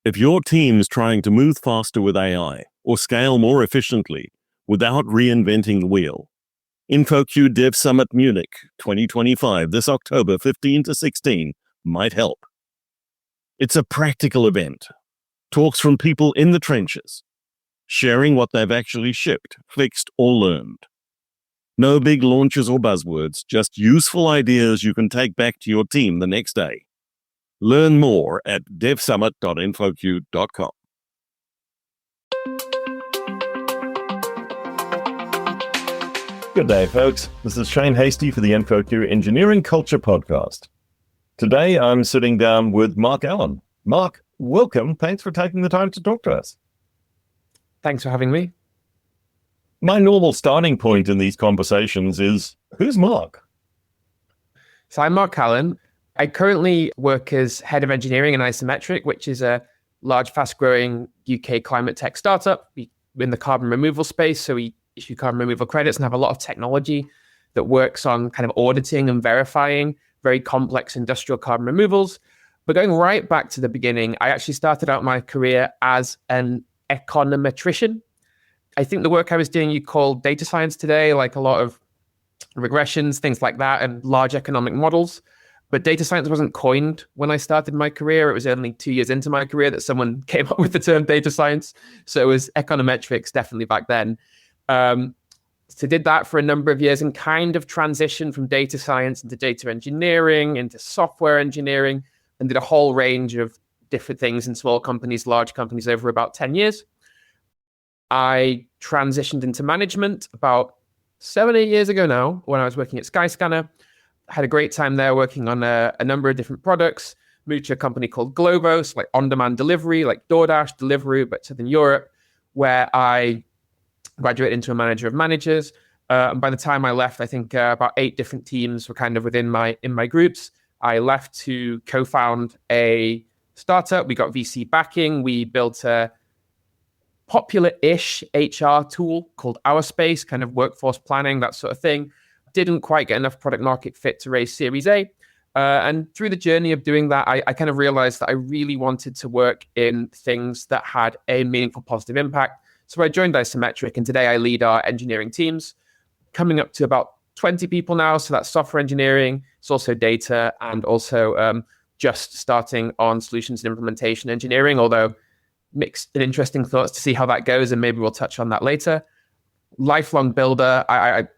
If your team's trying to move faster with AI or scale more efficiently without reinventing the wheel, InfoQ Dev Summit Munich 2025 this October 15 to 16 might help. It's a practical event. Talks from people in the trenches, sharing what they've actually shipped, fixed, or learned. No big launches or buzzwords, just useful ideas you can take back to your team the next day. Learn more at devsummit.infoq.com. Good day, folks. This is Shane Hastie for the InfoQ Engineering Culture Podcast. Today, I'm sitting down with Mark Allen. Mark, welcome. Thanks for taking the time to talk to us. Thanks for having me. My normal starting point in these conversations is, who's Mark? So I'm Mark Allen. I currently work as head of engineering in Isometric, which is a large, fast-growing UK climate tech startup. We're in the carbon removal space, so we issue carbon removal credits and have a lot of technology that works on kind of auditing and verifying very complex industrial carbon removals. But going right back to the beginning, I actually started out my career as an econometrician. I think the work I was doing you call data science today, like a lot of regressions, things like that, and large economic models. But data science wasn't coined when I started my career. It was only 2 years into my career that someone came up with the term data science. So it was econometrics definitely back then. So did that for a number of years and kind of transitioned from data science into data engineering, into software engineering, and did a whole range of different things in small companies, large companies over about 10 years. I transitioned into management about 7-8 years ago now when I was working at Skyscanner. Had a great time there working on a number of different products. Moved to a company called Globos, like on-demand delivery, like DoorDash delivery, but Southern Europe, where I graduated into a manager of managers. And by the time I left, I think about 8 different teams were kind of within my groups. I left to co-found a startup. We got VC backing. We built a popular-ish HR tool called Our Space, kind of workforce planning, that sort of thing. Didn't quite get enough product market fit to raise Series A. And through the journey of doing that, I kind of realized that I really wanted to work in things that had a meaningful positive impact. So I joined Isometric, and today I lead our engineering teams, coming up to about 20 people now. So that's software engineering, it's also data, and also just starting on solutions and implementation engineering, although mixed and interesting thoughts to see how that goes, and maybe we'll touch on that later. Lifelong builder.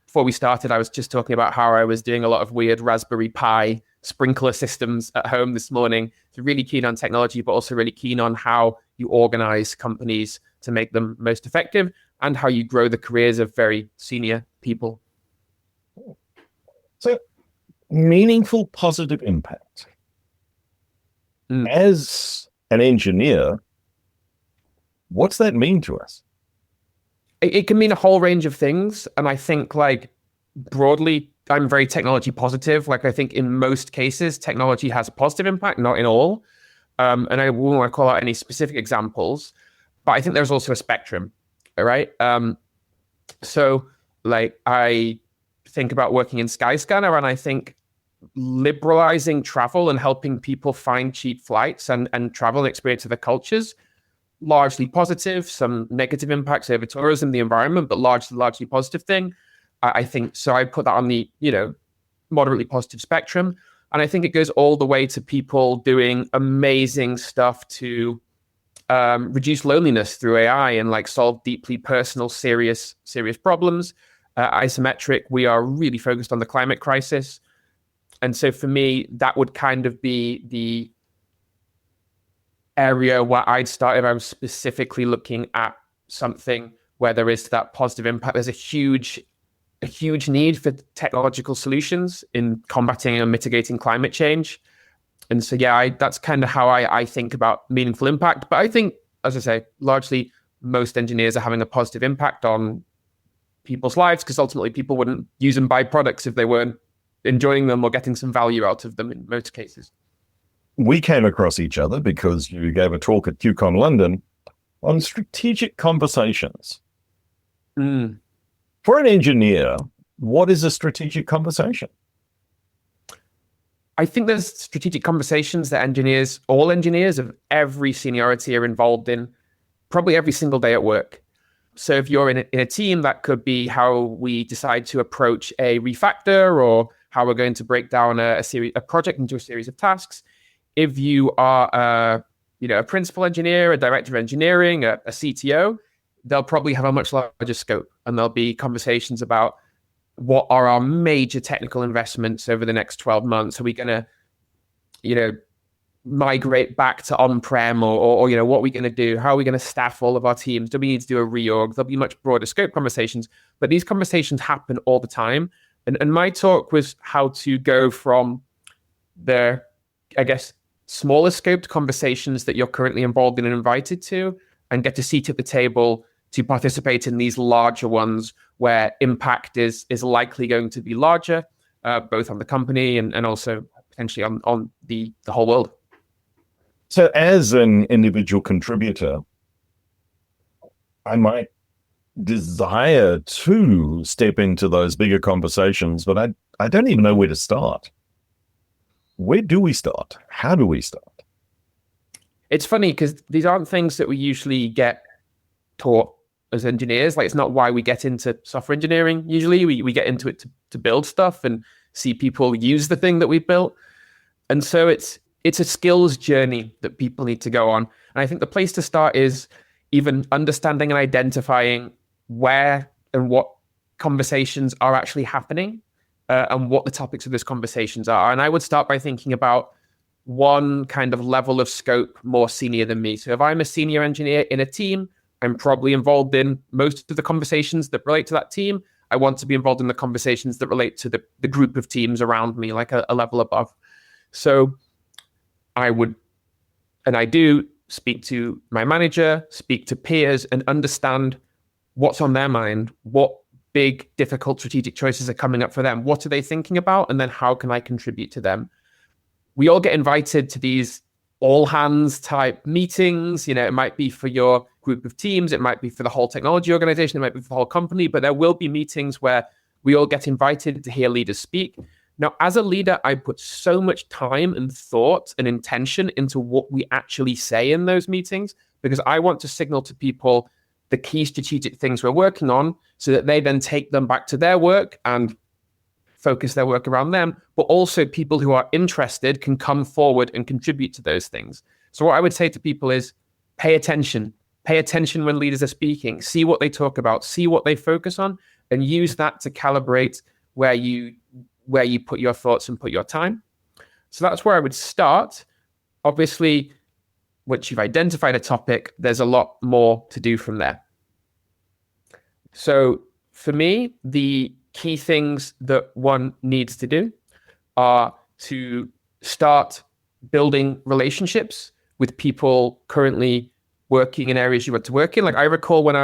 Before we started, I was just talking about how I was doing a lot of weird Raspberry Pi sprinkler systems at home this morning. So really keen on technology, but also really keen on how you organize companies to make them most effective and how you grow the careers of very senior people. So, meaningful positive impact. As an engineer, what's that mean to us? It can mean a whole range of things. And I think like broadly, I'm very technology positive. Like I think in most cases, technology has a positive impact, not in all. And I won't want to call out any specific examples, but I think there's also a spectrum, right? So like I think about working in Skyscanner, and I think liberalizing travel and helping people find cheap flights and travel and experience other cultures, largely positive, some negative impacts over tourism, the environment, but largely positive thing. I think so. I put that on the moderately positive spectrum, and I think it goes all the way to people doing amazing stuff to reduce loneliness through AI and like solve deeply personal, serious problems. Isometric, we are really focused on the climate crisis, and so for me, that would kind of be the area where I'd start if I was specifically looking at something where there is that positive impact. There's a huge need for technological solutions in combating and mitigating climate change. And so, that's kind of how I think about meaningful impact. But I think, as I say, largely most engineers are having a positive impact on people's lives because ultimately people wouldn't use and buy products if they weren't enjoying them or getting some value out of them in most cases. We came across each other because you gave a talk at QCon London on strategic conversations. For an engineer, what is a strategic conversation? I think there's strategic conversations that all engineers of every seniority are involved in probably every single day at work. So if you're in a team, that could be how we decide to approach a refactor or how we're going to break down a project into a series of tasks. If you are a principal engineer, a director of engineering, a CTO, they'll probably have a much larger scope, and there'll be conversations about what are our major technical investments over the next 12 months. Are we going to, migrate back to on-prem or what are we going to do? How are we going to staff all of our teams? Do we need to do a reorg? There'll be much broader scope conversations, but these conversations happen all the time. And my talk was how to go from the, I guess, smaller scoped conversations that you're currently involved in and invited to, and get a seat at the table to participate in these larger ones where impact is likely going to be larger, both on the company and also potentially on the whole world. So as an individual contributor, I might desire to step into those bigger conversations, but I don't even know where to start. Where do we start? How do we start? It's funny because these aren't things that we usually get taught as engineers. Like, it's not why we get into software engineering. Usually we get into it to build stuff and see people use the thing that we've built. And so it's a skills journey that people need to go on. And I think the place to start is even understanding and identifying where and what conversations are actually happening and what the topics of those conversations are. And I would start by thinking about one kind of level of scope more senior than me. So if I'm a senior engineer in a team, I'm probably involved in most of the conversations that relate to that team. I want to be involved in the conversations that relate to the group of teams around me, like a level above. So I would, and I do, speak to my manager, speak to peers, and understand what's on their mind, what big, difficult strategic choices are coming up for them, what are they thinking about, and then how can I contribute to them? We all get invited to these all-hands type meetings. It might be for your group of teams, it might be for the whole technology organization, it might be for the whole company, but there will be meetings where we all get invited to hear leaders speak. Now, as a leader, I put so much time and thought and intention into what we actually say in those meetings, because I want to signal to people the key strategic things we're working on so that they then take them back to their work and focus their work around them. But also people who are interested can come forward and contribute to those things. So what I would say to people is pay attention. Pay attention when leaders are speaking. See what they talk about. See what they focus on, and use that to calibrate where you put your thoughts and put your time. So that's where I would start. Obviously, once you've identified a topic, there's a lot more to do from there. So for me, the key things that one needs to do are to start building relationships with people currently working in areas you want to work in. Like, I recall when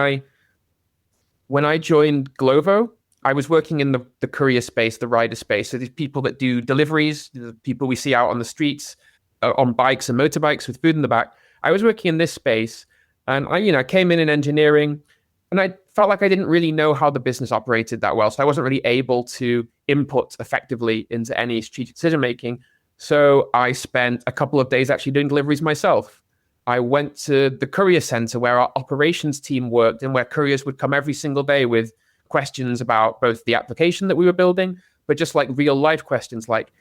I joined Glovo, I was working in the courier space, the rider space. So these people that do deliveries, the people we see out on the streets on bikes and motorbikes with food in the back. I was working in this space, and I came in engineering, and I felt like I didn't really know how the business operated that well. So I wasn't really able to input effectively into any strategic decision making. So I spent a couple of days actually doing deliveries myself. I went to the courier center where our operations team worked, and where couriers would come every single day with questions about both the application that we were building, but just like real life questions like,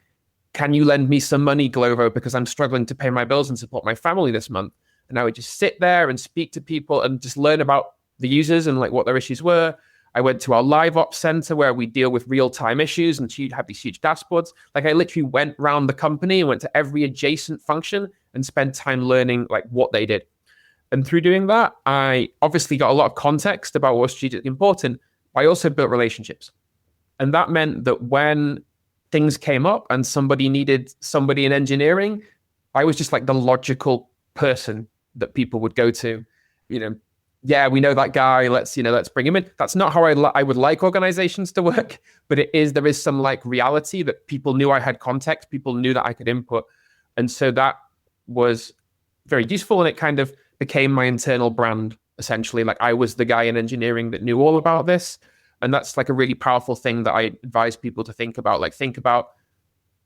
can you lend me some money, Glovo, because I'm struggling to pay my bills and support my family this month? And I would just sit there and speak to people and just learn about the users and like what their issues were. I went to our live ops center where we deal with real-time issues and have these huge dashboards. Like, I literally went around the company and went to every adjacent function and spent time learning like what they did. And through doing that, I obviously got a lot of context about what was strategically important. I also built relationships. And that meant that when things came up and somebody needed somebody in engineering, I was just like the logical person that people would go to. Yeah, we know that guy, let's bring him in. That's not how I would like organizations to work, but there is some like reality that people knew I had context, people knew that I could input. And so that was very useful, and it kind of became my internal brand. Essentially, like, I was the guy in engineering that knew all about this. And that's like a really powerful thing that I advise people to think about. Like, think about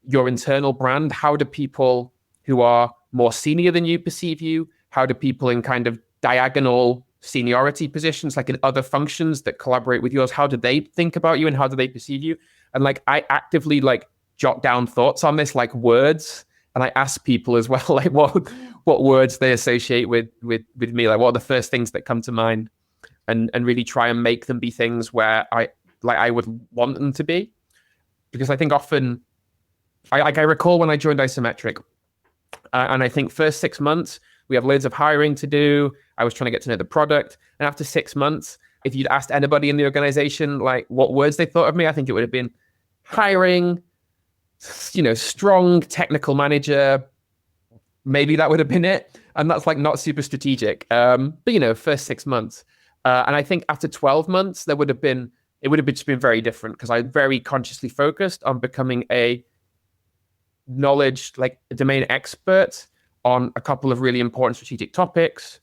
your internal brand? How do people who are more senior than you perceive you? How do people in kind of diagonal seniority positions, like in other functions that collaborate with yours, how do they think about you and how do they perceive you? And like I actively like jot down thoughts on this, like words, and I ask people as well, like what words they associate with me, like what are the first things that come to mind, and really try and make them be things where I would want them to be. Because I think often, I recall when I joined Isometric, and I think first 6 months, we have loads of hiring to do. I was trying to get to know the product. And after 6 months, if you'd asked anybody in the organization, like what words they thought of me, I think it would have been hiring, strong technical manager. Maybe that would have been it. And that's like not super strategic. But first 6 months. And I think after 12 months, it would have just been very different because I very consciously focused on becoming a knowledge, like a domain expert on a couple of really important strategic topics,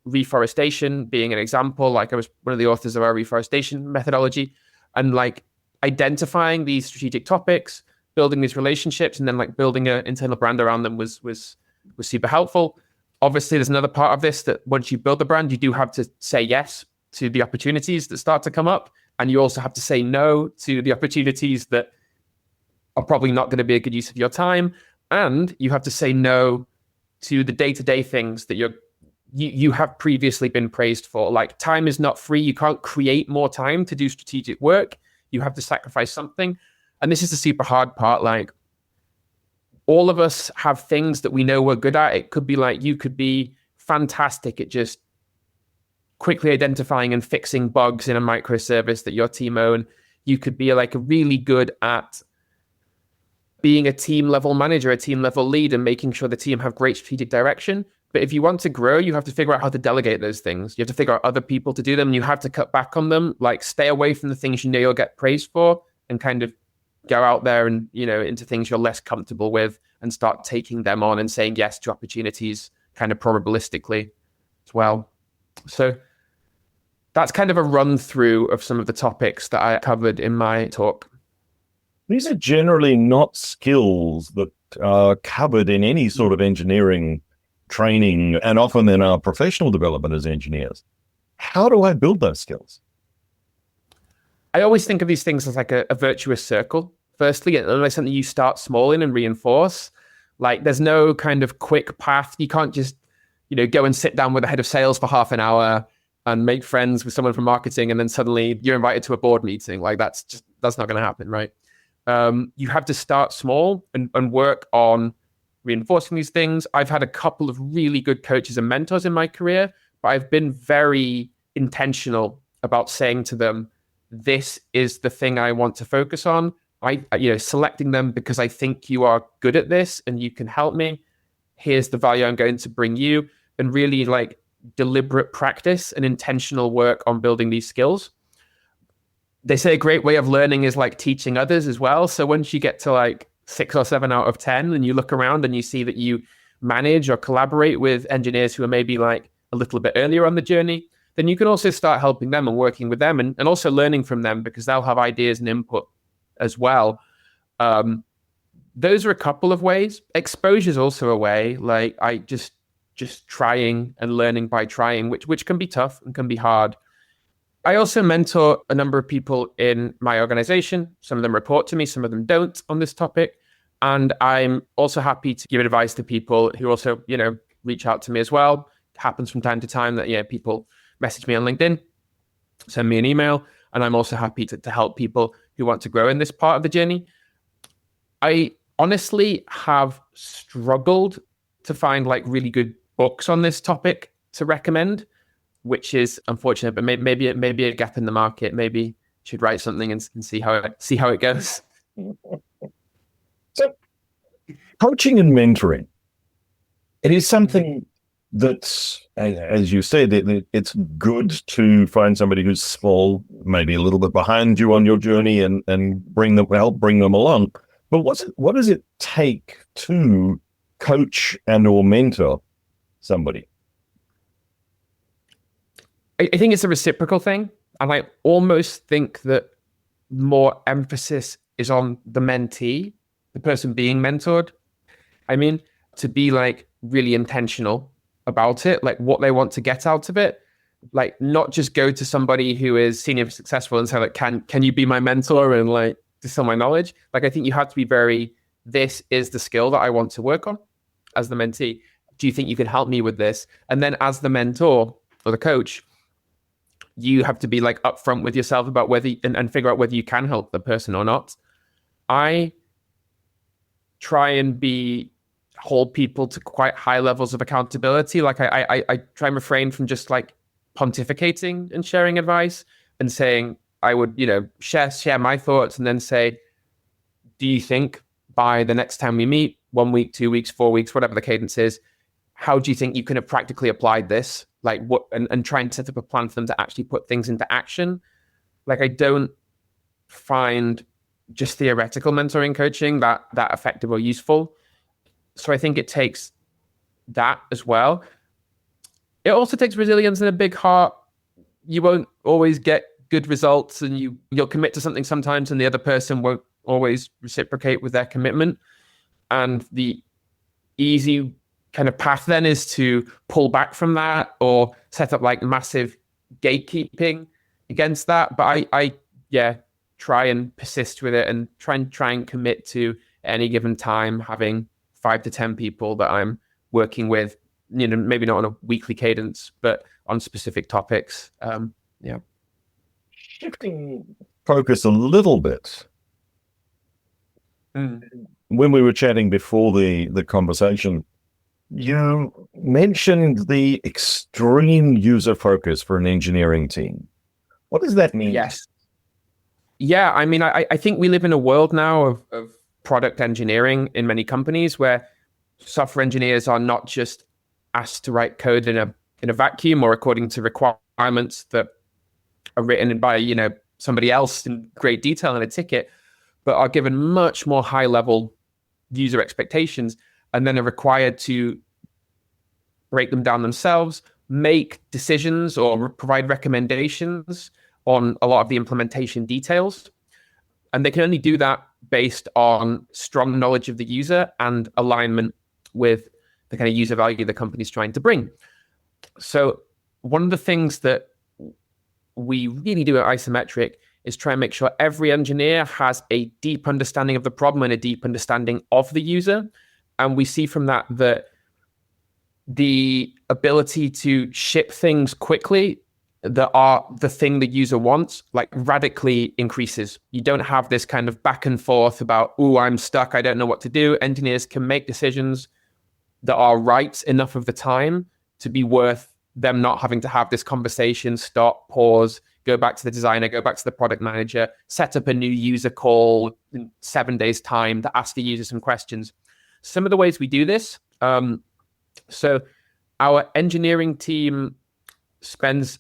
reforestation being an example. Like I was one of the authors of our reforestation methodology, and like identifying these strategic topics, building these relationships, and then like building an internal brand around them was super helpful. Obviously, there's another part of this that once you build the brand, you do have to say yes to the opportunities that start to come up. And you also have to say no to the opportunities that are probably not going to be a good use of your time. And you have to say no to the day-to-day things that you have previously been praised for. Like time is not free. You can't create more time to do strategic work. You have to sacrifice something. And this is the super hard part. Like all of us have things that we know we're good at. It could be like you could be fantastic at just quickly identifying and fixing bugs in a microservice that your team own. You could be like really good at being a team level manager, a team level lead, and making sure the team have great strategic direction. But if you want to grow, you have to figure out how to delegate those things. You have to figure out other people to do them, and you have to cut back on them, like stay away from the things you know you'll get praised for, and kind of go out there and, into things you're less comfortable with and start taking them on and saying yes to opportunities kind of probabilistically as well. So that's kind of a run through of some of the topics that I covered in my talk. These are generally not skills that are covered in any sort of engineering training and often in our professional development as engineers. How do I build those skills? I always think of these things as like a virtuous circle. Firstly, it's like something you start small in and reinforce. Like there's no kind of quick path. You can't just, go and sit down with the head of sales for half an hour and make friends with someone from marketing and then suddenly you're invited to a board meeting. Like that's not going to happen, right? You have to start small and work on reinforcing these things. I've had a couple of really good coaches and mentors in my career, but I've been very intentional about saying to them, this is the thing I want to focus on. Selecting them because I think you are good at this and you can help me. Here's the value I'm going to bring you, and really like deliberate practice and intentional work on building these skills. They say a great way of learning is like teaching others as well. So once you get to like 6 or 7 out of 10 and you look around and you see that you manage or collaborate with engineers who are maybe like a little bit earlier on the journey, then you can also start helping them and working with them and also learning from them because they'll have ideas and input as well. Those are a couple of ways. Exposure is also a way. Like I just trying and learning by trying, which can be tough and can be hard. I also mentor a number of people in my organization. Some of them report to me, some of them don't on this topic. And I'm also happy to give advice to people who also, reach out to me as well. It happens from time to time that, people message me on LinkedIn, send me an email, and I'm also happy to help people who want to grow in this part of the journey. I honestly have struggled to find like really good books on this topic to recommend, which is unfortunate, but maybe a gap in the market. Maybe should write something and see how it goes. So, coaching and mentoring, it is something that's, as you said, it's good to find somebody who's small, maybe a little bit behind you on your journey, and help bring them along. But what does it take to coach and or mentor somebody? I think it's a reciprocal thing. And I almost think that more emphasis is on the mentee the person being mentored, I mean, to be like really intentional about it, like what they want to get out of it. Like not just go to somebody who is senior successful and say like, can you be my mentor and like distill my knowledge? Like I think you have to be very, this is the skill that I want to work on as the mentee. Do you think you can help me with this? And then as the mentor or the coach, you have to be like upfront with yourself about whether and figure out whether you can help the person or not. I try and hold people to quite high levels of accountability. Like I try and refrain from just like pontificating and sharing advice and saying I would, share my thoughts and then say, do you think by the next time we meet, 1 week, 2 weeks, 4 weeks, whatever the cadence is, how do you think you can have practically applied this? Like what, and try and set up a plan for them to actually put things into action. Like I don't find just theoretical mentoring coaching that effective or useful. So I think it takes that as well. It also takes resilience and a big heart. You won't always get good results and you'll commit to something sometimes and the other person won't always reciprocate with their commitment. And the easy kind of path then is to pull back from that or set up like massive gatekeeping against that. But I try and persist with it and try and commit to any given time having 5 to 10 people that I'm working with, maybe not on a weekly cadence, but on specific topics. Shifting focus a little bit. When we were chatting before the conversation, you mentioned the extreme user focus for an engineering team. What does that mean? Yes. Yeah, I mean, I think we live in a world now of product engineering in many companies where software engineers are not just asked to write code in a vacuum or according to requirements that are written by somebody else in great detail in a ticket, but are given much more high level user expectations and then are required to break them down themselves, make decisions or provide recommendations on a lot of the implementation details. And they can only do that based on strong knowledge of the user and alignment with the kind of user value the company's trying to bring. So one of the things that we really do at Isometric is try and make sure every engineer has a deep understanding of the problem and a deep understanding of the user. And we see from that the ability to ship things quickly that are the thing the user wants, like radically increases. You don't have this kind of back and forth about, I'm stuck, I don't know what to do. Engineers can make decisions that are right enough of the time to be worth them not having to have this conversation, stop, pause, go back to the designer, go back to the product manager, set up a new user call in 7 days' time to ask the user some questions. Some of the ways we do this, so our engineering team spends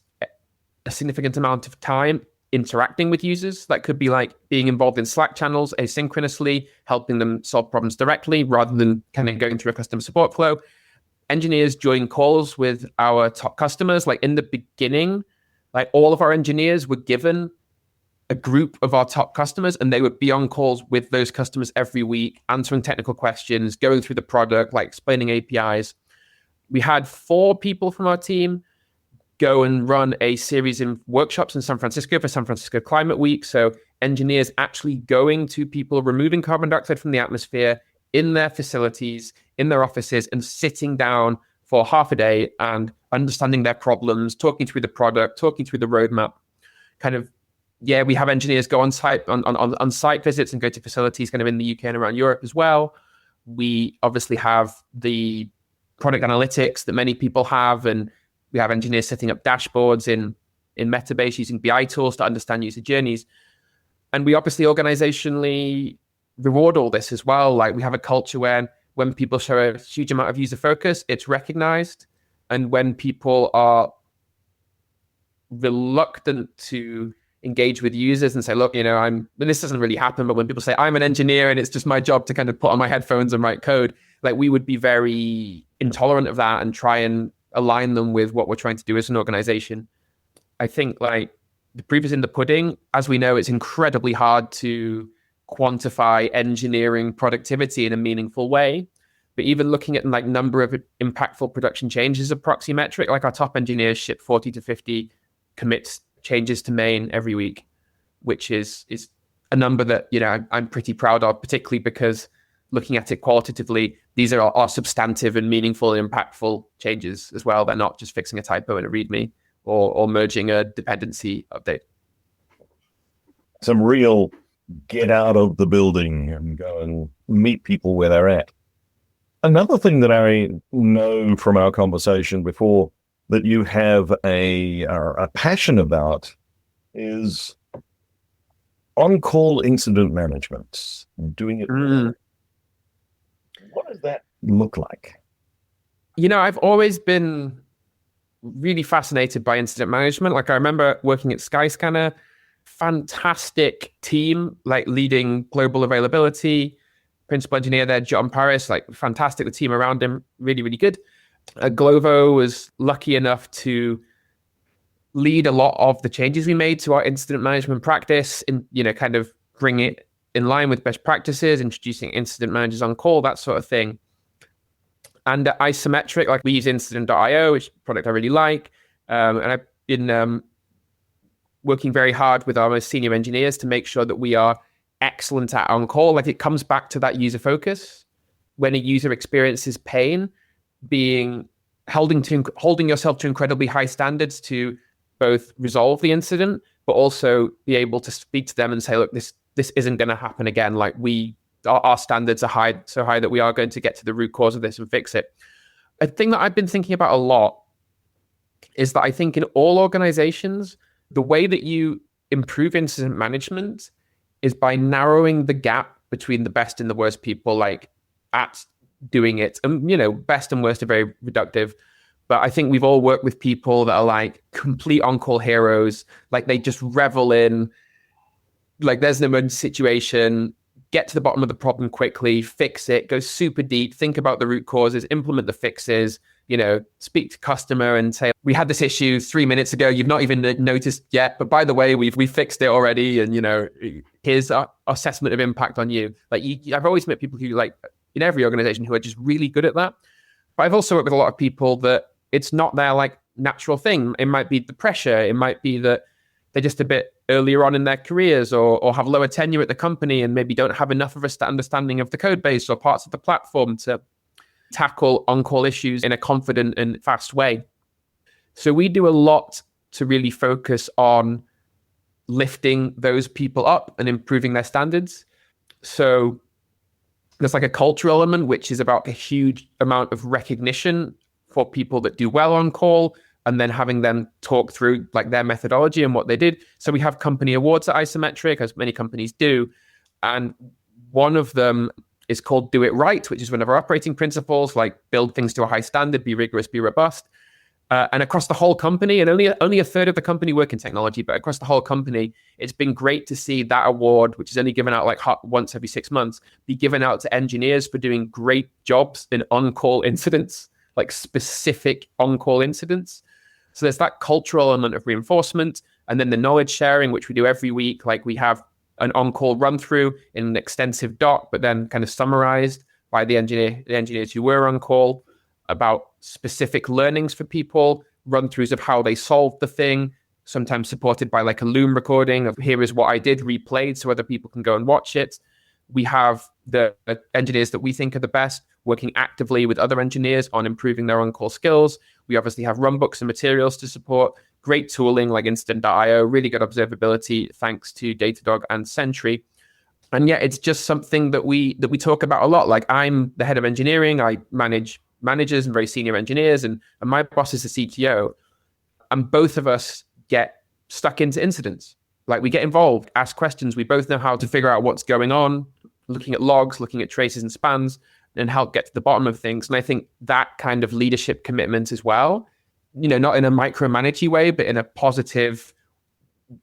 a significant amount of time interacting with users. That could be like being involved in Slack channels asynchronously, helping them solve problems directly rather than kind of going through a customer support flow. Engineers join calls with our top customers. Like in the beginning, like all of our engineers were given a group of our top customers and they would be on calls with those customers every week, answering technical questions, going through the product, like explaining APIs. We had 4 people from our team go and run a series of workshops in San Francisco for San Francisco Climate Week. So engineers actually going to people, removing carbon dioxide from the atmosphere in their facilities, in their offices, and sitting down for half a day and understanding their problems, talking through the product, talking through the roadmap. We have engineers go on site on site visits and go to facilities kind of in the UK and around Europe as well. We obviously have the product analytics that many people have, and we have engineers setting up dashboards in Metabase using BI tools to understand user journeys. And we obviously organizationally reward all this as well. Like we have a culture where when people show a huge amount of user focus, it's recognized. And when people are reluctant to engage with users and say, look, this doesn't really happen, but when people say I'm an engineer and it's just my job to kind of put on my headphones and write code, like we would be very intolerant of that and try and align them with what we're trying to do as an organization. I think like the proof is in the pudding. As we know, it's incredibly hard to quantify engineering productivity in a meaningful way. But even looking at like number of impactful production changes, a proxy metric, like our top engineers ship 40 to 50 commits changes to main every week, which is a number that, I'm pretty proud of, particularly because looking at it qualitatively, these are substantive and meaningful and impactful changes as well. They're not just fixing a typo in a README or merging a dependency update. Some real get out of the building and go and meet people where they're at. Another thing that I know from our conversation before that you have a passion about is on-call incident management, doing it. What does that look like? I've always been really fascinated by incident management. Like I remember working at Skyscanner, fantastic team, like leading global availability, principal engineer there, John Paris, like fantastic. The team around him, really, really good. Glovo was lucky enough to lead a lot of the changes we made to our incident management practice and, kind of bring it in line with best practices, introducing incident managers on call, that sort of thing. And at Isometric, like we use incident.io, which is a product I really like. And I've been working very hard with our most senior engineers to make sure that we are excellent at on-call. Like it comes back to that user focus. When a user experiences pain, holding yourself to incredibly high standards to both resolve the incident, but also be able to speak to them and say, look, this isn't going to happen again. Like our standards are so high that we are going to get to the root cause of this and fix it. A thing that I've been thinking about a lot is that I think in all organizations, the way that you improve incident management is by narrowing the gap between the best and the worst people, like at doing it. And, best and worst are very reductive. But I think we've all worked with people that are like complete on-call heroes. Like they just revel in, like there's an emergency situation, get to the bottom of the problem quickly, fix it, go super deep, think about the root causes, implement the fixes, speak to customer and say, we had this issue 3 minutes ago, you've not even noticed yet, but by the way, we fixed it already. And, here's our assessment of impact on you. Like I've always met people who like in every organization who are just really good at that. But I've also worked with a lot of people that it's not their like natural thing. It might be the pressure. It might be that they're just a bit earlier on in their careers or have lower tenure at the company and maybe don't have enough of a understanding of the code base or parts of the platform to tackle on-call issues in a confident and fast way. So we do a lot to really focus on lifting those people up and improving their standards. So there's like a cultural element, which is about a huge amount of recognition for people that do well on call, and then having them talk through like their methodology and what they did. So we have company awards at Isometric, as many companies do. And one of them is called Do It Right, which is one of our operating principles, like build things to a high standard, be rigorous, be robust. And across the whole company, and only a third of the company work in technology, but across the whole company, it's been great to see that award, which is only given out like once every 6 months, be given out to engineers for doing great jobs in on-call incidents, like specific on-call incidents. So there's that cultural element of reinforcement, and then the knowledge sharing, which we do every week. Like we have an on-call run through in an extensive doc, but then kind of summarized by the engineers who were on call, about specific learnings for people, run-throughs of how they solved the thing, sometimes supported by like a Loom recording of here is what I did, replayed so other people can go and watch it. We have the engineers that we think are the best working actively with other engineers on improving their on-call skills. We obviously have runbooks and materials to support, great tooling like Instant.io, really good observability thanks to Datadog and Sentry. And yeah, it's just something that we talk about a lot. Like I'm the head of engineering, I manage managers and very senior engineers, and my boss is the CTO. And both of us get stuck into incidents. Like we get involved, ask questions. We both know how to figure out what's going on, looking at logs, looking at traces and spans, and help get to the bottom of things. And I think that kind of leadership commitment as well, not in a micromanagey way, but in a positive,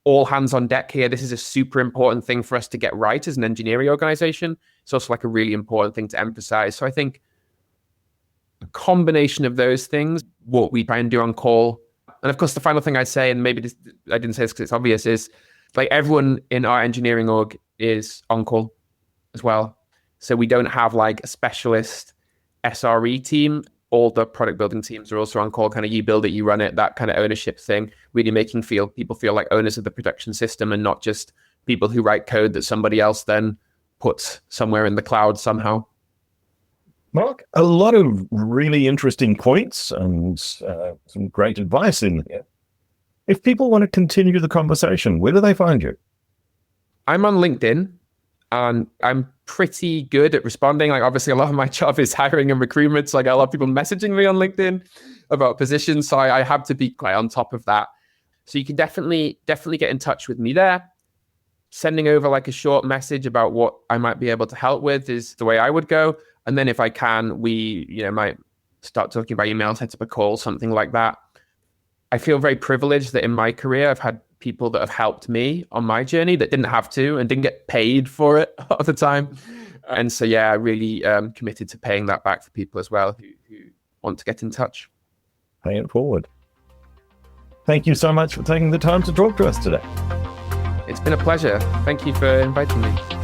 all hands on deck here. This is a super important thing for us to get right as an engineering organization. It's also like a really important thing to emphasize. So I think a combination of those things, what we try and do on call. And of course, the final thing I'd say, and maybe I didn't say this because it's obvious, is like everyone in our engineering org is on call. as well. So we don't have like a specialist SRE team. All the product building teams are also on call, kind of you build it, you run it, that kind of ownership thing, really making people feel like owners of the production system and not just people who write code that somebody else then puts somewhere in the cloud somehow. Mark, a lot of really interesting points and some great advice in here. If people want to continue the conversation, where do they find you? I'm on LinkedIn and I'm pretty good at responding. Like obviously a lot of my job is hiring and recruitment. So I get a lot of people messaging me on LinkedIn about positions. So I have to be quite on top of that. So you can definitely get in touch with me there. Sending over like a short message about what I might be able to help with is the way I would go. And then if I can, we might start talking by email, set up a call, something like that. I feel very privileged that in my career, I've had people that have helped me on my journey that didn't have to and didn't get paid for it all the time. And so, yeah, I really committed to paying that back for people as well who want to get in touch. Pay it forward. Thank you so much for taking the time to talk to us today. It's been a pleasure. Thank you for inviting me.